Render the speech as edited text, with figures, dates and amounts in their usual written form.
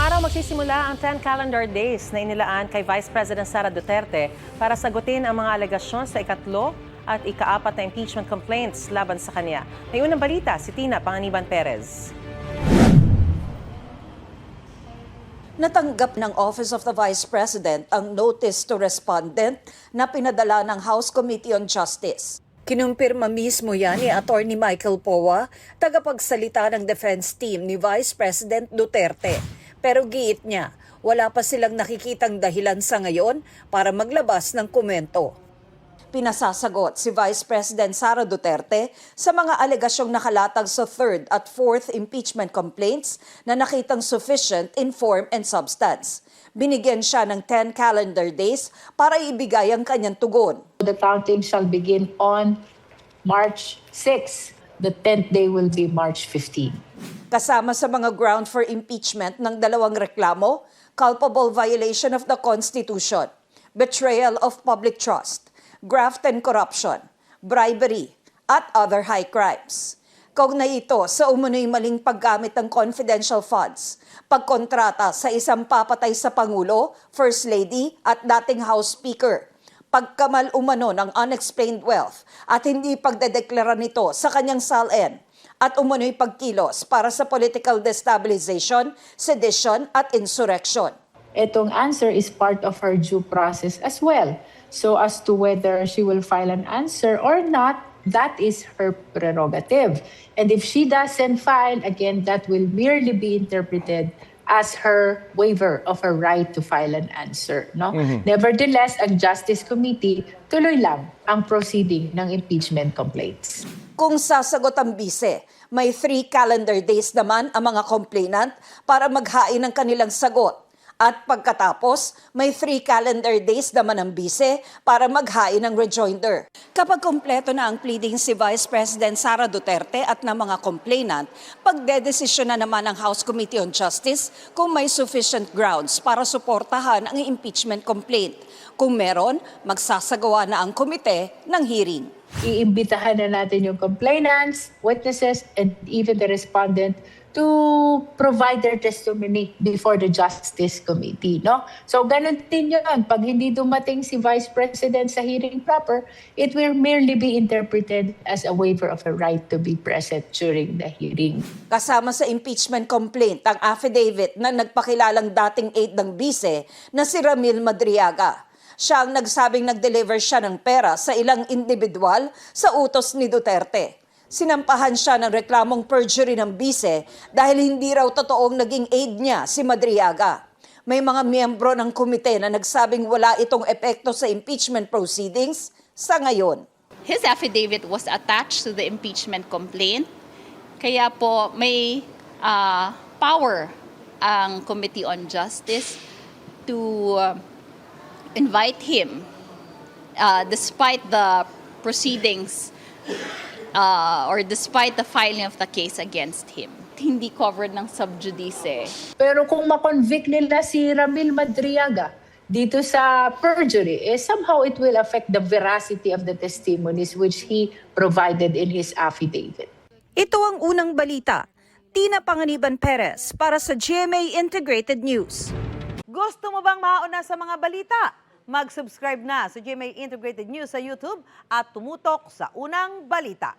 araw magsisimula ang 10 calendar days na inilaan kay Vice President Sara Duterte para sagutin ang mga alegasyon sa ikatlo at ikaapat na impeachment complaints laban sa kanya. May unang balita si Tina Panganiban Perez. Natanggap ng Office of the Vice President ang notice to respondent na pinadala ng House Committee on Justice. Kinumpirma mismo yan ni Attorney Michael Poa, tagapagsalita ng defense team ni Vice President Duterte. Pero giit niya, wala pa silang nakikitang dahilan sa ngayon para maglabas ng komento. Pinasasagot si Vice President Sara Duterte sa mga alegasyong nakalatag sa 3rd at 4th impeachment complaints na nakitang sufficient in form and substance. Binigyan siya ng 10 calendar days para ibigay ang kanyang tugon. The counting shall begin on March 6. The 10th day will be March 15. Kasama sa mga ground for impeachment ng dalawang reklamo, culpable violation of the Constitution, betrayal of public trust, graft and corruption, bribery, at other high crimes. Kaugnay ito sa umunoy maling paggamit ng confidential funds, pagkontrata sa isang papatay sa Pangulo, First Lady at dating House Speaker, pagkamal umano ng unexplained wealth at hindi pagdedeklara nito sa kanyang SALN, at umunoy pagkilos para sa political destabilization, sedition at insurrection. Itong answer is part of her due process as well. So as to whether she will file an answer or not, that is her prerogative. And if she doesn't file, again, that will merely be interpreted as her waiver of her right to file an answer. No? Nevertheless, ang Justice Committee tuloy lang ang proceeding ng impeachment complaints. Kung sasagot ang bise, may 3 calendar days naman ang mga complainant para maghain ng kanilang sagot. At pagkatapos, may 3 calendar days naman ang bise para maghain ng rejoinder. Kapag kompleto na ang pleading si Vice President Sara Duterte at ng mga complainant, pagdedesisyon na naman ng House Committee on Justice kung may sufficient grounds para suportahan ang impeachment complaint. Kung meron, magsasagawa na ang komite ng hearing. Iimbitahan na natin yung complainants, witnesses, and even the respondent to provide their testimony before the Justice Committee, no? So ganun din yun. Pag hindi dumating si Vice President sa hearing proper, it will merely be interpreted as a waiver of a right to be present during the hearing. Kasama sa impeachment complaint ang affidavit na nagpakilalang dating aide ng bise na si Ramil Madriaga. Siya ang nagsabing nag-deliver siya ng pera sa ilang individual sa utos ni Duterte. Sinampahan siya ng reklamong perjury ng bise dahil hindi raw totoong naging aide niya si Madriaga. May mga miyembro ng komite na nagsabing wala itong epekto sa impeachment proceedings sa ngayon. His affidavit was attached to the impeachment complaint. Kaya po may power ang Committee on Justice to invite him despite the proceedings or despite the filing of the case against him. Hindi covered ng sub judice. Pero kung ma-convict nila si Ramil Madriaga dito sa perjury, somehow it will affect the veracity of the testimonies which he provided in his affidavit. Ito ang unang balita. Tina Panganiban Perez para sa GMA Integrated News. Gusto mo bang mauna sa mga balita? Mag-subscribe na sa GMA Integrated News sa YouTube at tumutok sa unang balita.